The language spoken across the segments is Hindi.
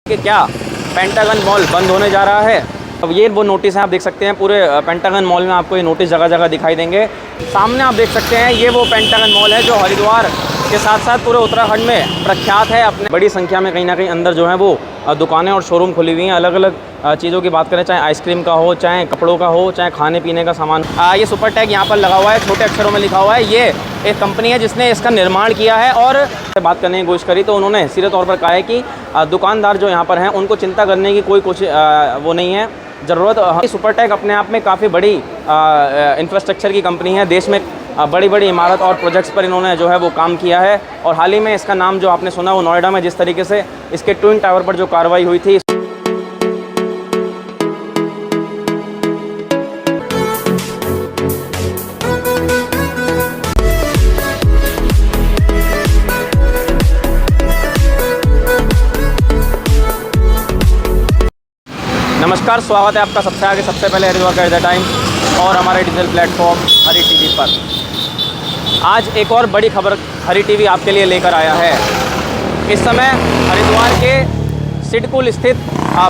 कि क्या पेंटागन मॉल बंद होने जा रहा है। अब ये वो नोटिस हैं, आप देख सकते हैं पूरे पेंटागन मॉल में आपको ये नोटिस जगह जगह दिखाई देंगे। सामने आप देख सकते हैं ये वो पेंटागन मॉल है जो हरिद्वार के साथ साथ पूरे उत्तराखंड में प्रख्यात है। अपने बड़ी संख्या में कहीं ना कहीं अंदर जो है वो दुकानें और शोरूम खुली हुई हैं। अलग अलग चीज़ों की बात करें, चाहे आइसक्रीम का हो, चाहे कपड़ों का हो, चाहे खाने पीने का सामान। ये सुपर टैग यहाँ पर लगा हुआ है, छोटे अक्षरों में लिखा हुआ है। ये एक कंपनी है जिसने इसका निर्माण किया है। और बात करने की कोशिश करी तो उन्होंने सीधे तौर पर कहा है कि दुकानदार जो यहाँ पर हैं उनको चिंता करने की कोई कोशिश वो नहीं है, ज़रूरत। सुपर टैग अपने आप में काफ़ी बड़ी इंफ्रास्ट्रक्चर की कंपनी है। देश में बड़ी बड़ी इमारत और प्रोजेक्ट्स पर इन्होंने जो है वो काम किया है। और हाल ही में इसका नाम जो आपने सुना वो नोएडा में जिस तरीके से इसके ट्विन टावर पर जो कार्रवाई हुई थी। नमस्कार, स्वागत है आपका सबसे आगे सबसे पहले हरिद्वार का एट द टाइम और हमारे डिजिटल प्लेटफॉर्म हरी टीवी पर। आज एक और बड़ी खबर हरी टीवी आपके लिए लेकर आया है। इस समय हरिद्वार के सिडकुल स्थित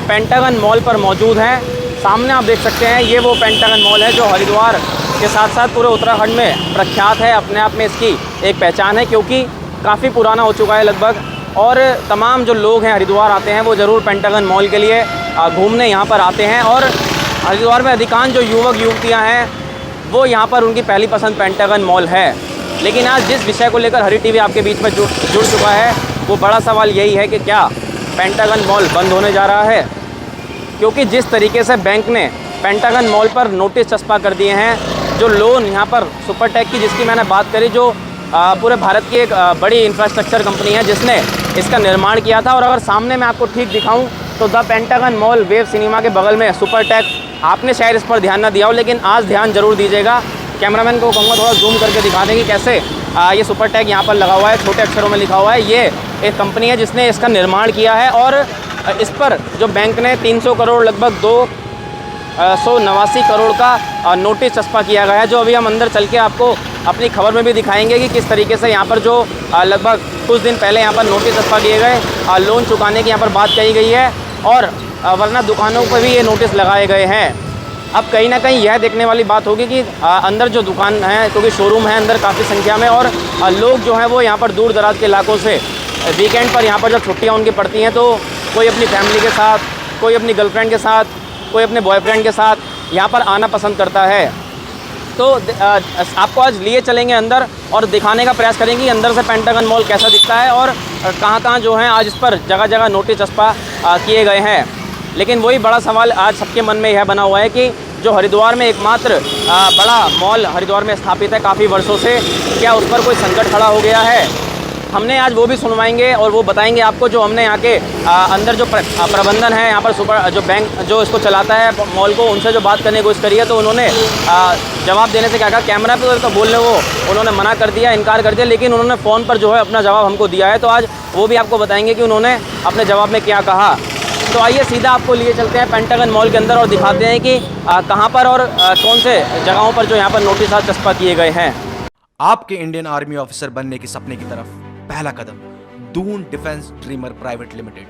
पेंटागन मॉल पर मौजूद हैं। सामने आप देख सकते हैं ये वो पेंटागन मॉल है जो हरिद्वार के साथ साथ पूरे उत्तराखंड में प्रख्यात है। अपने आप में इसकी एक पहचान है क्योंकि काफ़ी पुराना हो चुका है लगभग। और तमाम जो लोग हैं हरिद्वार आते हैं वो ज़रूर पेंटागन मॉल के लिए घूमने यहाँ पर आते हैं। और हरिद्वार में अधिकांश जो युवक युवतियाँ हैं वो यहाँ पर उनकी पहली पसंद पेंटागन मॉल है। लेकिन आज जिस विषय को लेकर हरी टीवी आपके बीच में जुड़ चुका है वो बड़ा सवाल यही है कि क्या पेंटागन मॉल बंद होने जा रहा है। क्योंकि जिस तरीके से बैंक ने पेंटागन मॉल पर नोटिस चस्पा कर दिए हैं, जो लोन यहाँ पर सुपर टैग की जिसकी मैंने बात करी, जो पूरे भारत की एक बड़ी इंफ्रास्ट्रक्चर कंपनी है जिसने इसका निर्माण किया था। और अगर सामने मैं आपको ठीक दिखाऊं तो the pentagon mall wave cinema के बगल में सुपर टैग, आपने शायद इस पर ध्यान ना दिया हो लेकिन आज ध्यान ज़रूर दीजिएगा। कैमरामैन को कहूँगा थोड़ा जूम करके दिखा दें कि कैसे ये सुपर टैग यहाँ पर लगा हुआ है, छोटे अक्षरों में लिखा हुआ है। ये एक कंपनी है जिसने इसका निर्माण किया है। और इस पर जो बैंक ने 300 करोड़ लगभग 289 करोड़ का नोटिस चस्पा किया गया है, जो अभी हम अंदर चल के आपको अपनी खबर में भी दिखाएंगे कि किस तरीके से यहाँ पर जो लगभग कुछ दिन पहले यहाँ पर नोटिस चस्पा किए गए, लोन चुकाने की यहाँ पर बात कही गई है। और वरना दुकानों पर भी ये नोटिस लगाए गए हैं। अब कहीं ना कहीं यह देखने वाली बात होगी कि अंदर जो दुकान है, क्योंकि शोरूम है अंदर काफ़ी संख्या में, और लोग जो हैं वो यहाँ पर दूर दराज के इलाकों से वीकेंड पर यहाँ पर जब छुट्टियाँ उनकी पड़ती हैं तो कोई अपनी फैमिली के साथ, कोई अपनी गर्लफ्रेंड के साथ, कोई अपने बॉयफ्रेंड के साथ यहाँ पर आना पसंद करता है। तो आपको आज लिए चलेंगे अंदर और दिखाने का प्रयास करेंगे कि अंदर से पेंटागन मॉल कैसा दिखता है और कहाँ कहाँ जो है आज इस पर जगह जगह नोटिस चस्पा किए गए हैं। लेकिन वही बड़ा सवाल आज सबके मन में यह बना हुआ है कि जो हरिद्वार में एकमात्र बड़ा मॉल हरिद्वार में स्थापित है काफ़ी वर्षों से, क्या उस पर कोई संकट खड़ा हो गया है। हमने आज वो भी सुनवाएंगे और वो बताएंगे आपको। जो हमने यहाँ के अंदर जो प्रबंधन है यहाँ पर सुपर जो बैंक जो इसको चलाता है मॉल को, उनसे जो बात करने की कोशिश करी है तो उन्होंने जवाब देने से क्या कहा, कैमरा पे तो बोलने वो उन्होंने मना कर दिया, इनकार कर दिया। लेकिन उन्होंने फ़ोन पर जो है अपना जवाब हमको दिया है, तो आज वो भी आपको बताएंगे कि उन्होंने अपने जवाब में क्या कहा। तो आइए सीधा आपको लिए चलते हैं पेंटागन मॉल के अंदर और दिखाते हैं कि कहाँ पर और कौन से जगहों पर जो यहाँ पर नोटिस आज चस्पा किए गए हैं। आपके इंडियन आर्मी ऑफिसर बनने के सपने की तरफ पहला कदम Doon defence dreamer private limited.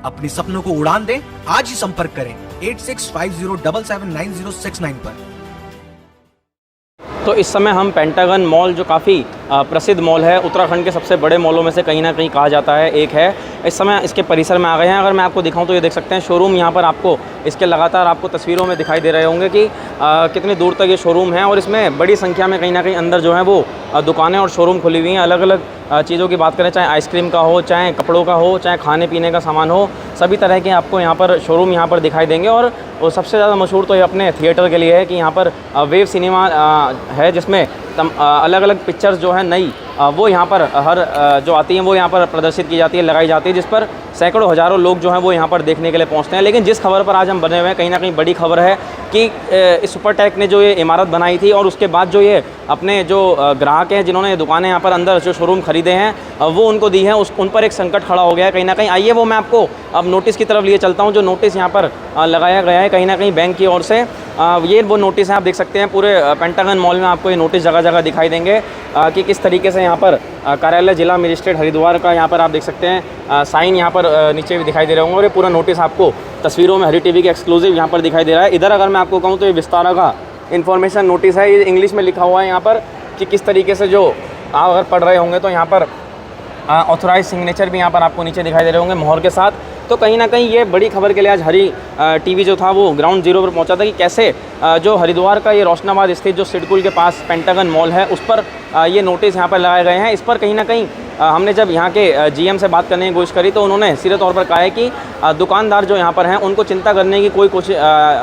अपनी सपनों को उड़ान दें, आज ही संपर्क करें 8650779069 पर। तो इस समय हम पेंटागन मॉल जो काफ़ी प्रसिद्ध मॉल है, उत्तराखंड के सबसे बड़े मॉलों में से कहीं ना कहीं कहा जाता है एक है, इस समय इसके परिसर में आ गए हैं। अगर मैं आपको दिखाऊं तो ये देख सकते हैं शोरूम यहाँ पर आपको इसके लगातार आपको तस्वीरों में दिखाई दे रहे होंगे कि कितनी दूर तक ये शोरूम है। और इसमें बड़ी संख्या में कहीं ना कहीं अंदर जो है वो दुकानें और शोरूम खुली हुई हैं। अलग अलग चीज़ों की बात करें, चाहे आइसक्रीम का हो, चाहे कपड़ों का हो, चाहे खाने पीने का सामान हो, सभी तरह के आपको यहाँ पर शोरूम यहाँ पर दिखाई देंगे। और सबसे ज़्यादा मशहूर तो ये अपने थिएटर के लिए है कि यहाँ पर वेव सिनेमा है जिसमें अलग अलग पिक्चर्स जो है नई वो यहाँ पर हर जो आती हैं वो यहाँ पर प्रदर्शित की जाती है, लगाई जाती है, जिस पर सैकड़ों हज़ारों लोग जो हैं वो यहाँ पर देखने के लिए पहुँचते हैं। लेकिन जिस खबर पर आज हम बने हुए हैं कहीं ना कहीं बड़ी खबर है कि इस सुपर टैग ने जो ये इमारत बनाई थी और उसके बाद जो ये अपने जो ग्राहक हैं जिन्होंने दुकानें यहाँ पर अंदर जो शोरूम खरीदे हैं वो उनको दी हैं, उन पर एक संकट खड़ा हो गया है कहीं ना कहीं। आइए वो मैं आपको अब नोटिस की तरफ लिए चलता हूँ। जो नोटिस यहाँ पर लगाया गया है कहीं ना कहीं बैंक की ओर से, ये वो नोटिस है, आप देख सकते हैं पूरे पेंटागन मॉल में आपको ये नोटिस जगह जगह दिखाई देंगे कि किस तरीके से यहाँ पर कार्यालय जिला मजिस्ट्रेट हरिद्वार का यहाँ पर आप देख सकते हैं साइन यहाँ पर नीचे भी दिखाई दे रहे होंगे और ये पूरा नोटिस आपको तस्वीरों में हरी टीवी के एक्सक्लूसिव यहाँ पर दिखाई दे रहा है। इधर अगर मैं आपको कहूँ तो ये विस्तारा का इन्फॉर्मेशन नोटिस है, ये इंग्लिश में लिखा हुआ है यहाँ पर कि किस तरीके से जो आप अगर पढ़ रहे होंगे तो यहाँ पर ऑथोराइज सिग्नेचर भी यहाँ पर आपको नीचे दिखाई दे रहे होंगे मोहर के साथ। तो कहीं ना कहीं ये बड़ी खबर के लिए आज हरी टीवी जो था वो ग्राउंड जीरो पर पहुंचा था कि कैसे जो हरिद्वार का ये रोशनाबाद स्थित जो सिडकुल के पास पेंटागन मॉल है उस पर ये नोटिस यहाँ पर लगाए गए हैं। इस पर कहीं ना कहीं हमने जब यहाँ के जीएम से बात करने की कोशिश करी तो उन्होंने सीधे तौर पर कहा है कि दुकानदार जो यहाँ पर हैं उनको चिंता करने की कोई कोशिश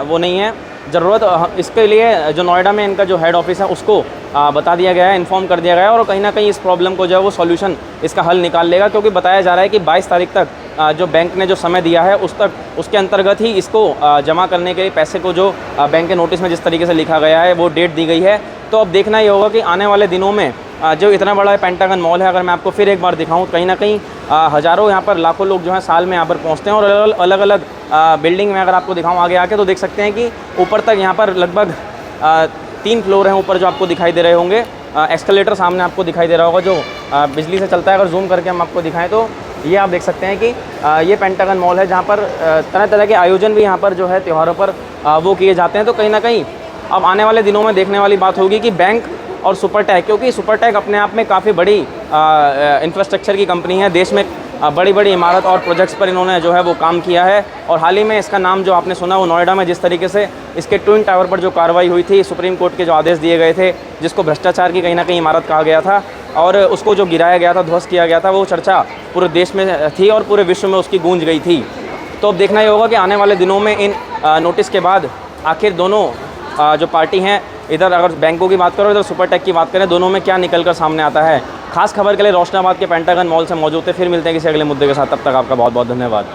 वो नहीं है, ज़रूरत इसके लिए जो नोएडा में इनका जो हेड ऑफिस है उसको बता दिया गया है, इन्फॉर्म कर दिया गया है और कहीं ना कहीं इस प्रॉब्लम को जो है वो सॉल्यूशन इसका हल निकाल लेगा, क्योंकि बताया जा रहा है कि 22 तारीख तक जो बैंक ने जो समय दिया है उसके अंतर्गत ही इसको जमा करने के लिए पैसे को जो बैंक के नोटिस में जिस तरीके से लिखा गया है वो डेट दी गई है। तो अब देखना ये होगा कि आने वाले दिनों में जो इतना बड़ा पेंटागन मॉल है, अगर मैं आपको फिर एक बार दिखाऊँ कहीं ना कहीं हज़ारों यहाँ पर लाखों लोग जो हैं साल में यहाँ पर पहुँचते हैं और अलग अलग बिल्डिंग में अगर आपको दिखाऊँ आगे आके तो देख सकते हैं कि ऊपर तक यहाँ पर लगभग 3 फ्लोर हैं ऊपर जो आपको दिखाई दे रहे होंगे। एक्सकलेटर सामने आपको दिखाई दे रहा होगा जो बिजली से चलता है। अगर जूम करके हम आपको दिखाएं तो ये आप देख सकते हैं कि ये पेंटागन मॉल है जहाँ पर तरह तरह के आयोजन भी यहाँ पर जो है त्योहारों पर वो किए जाते हैं। तो कहीं ना कहीं अब आने वाले दिनों में देखने वाली बात होगी कि बैंक और सुपरटेक, क्योंकि सुपरटेक अपने आप में काफ़ी बड़ी इंफ्रास्ट्रक्चर की कंपनी है, देश में बड़ी बड़ी इमारत और प्रोजेक्ट्स पर इन्होंने जो है वो काम किया है और हाल ही में इसका नाम जो आपने सुना वो नोएडा में जिस तरीके से इसके ट्विन टावर पर जो कार्रवाई हुई थी, सुप्रीम कोर्ट के जो आदेश दिए गए थे जिसको भ्रष्टाचार की कहीं ना कहीं इमारत कहा गया था और उसको जो गिराया गया था, ध्वस्त किया गया था, वो चर्चा पूरे देश में थी और पूरे विश्व में उसकी गूंज गई थी। तो अब देखना ही होगा कि आने वाले दिनों में इन नोटिस के बाद आखिर दोनों जो पार्टी हैं, इधर अगर बैंकों की बात करो इधर सुपरटेक की बात करें, दोनों में क्या निकल कर सामने आता है। खास खबर के लिए रोशनाबाद के पेंटागन मॉल से मौजूद थे। फिर मिलते हैं किसी अगले मुद्दे के साथ, तब तक आपका बहुत बहुत धन्यवाद।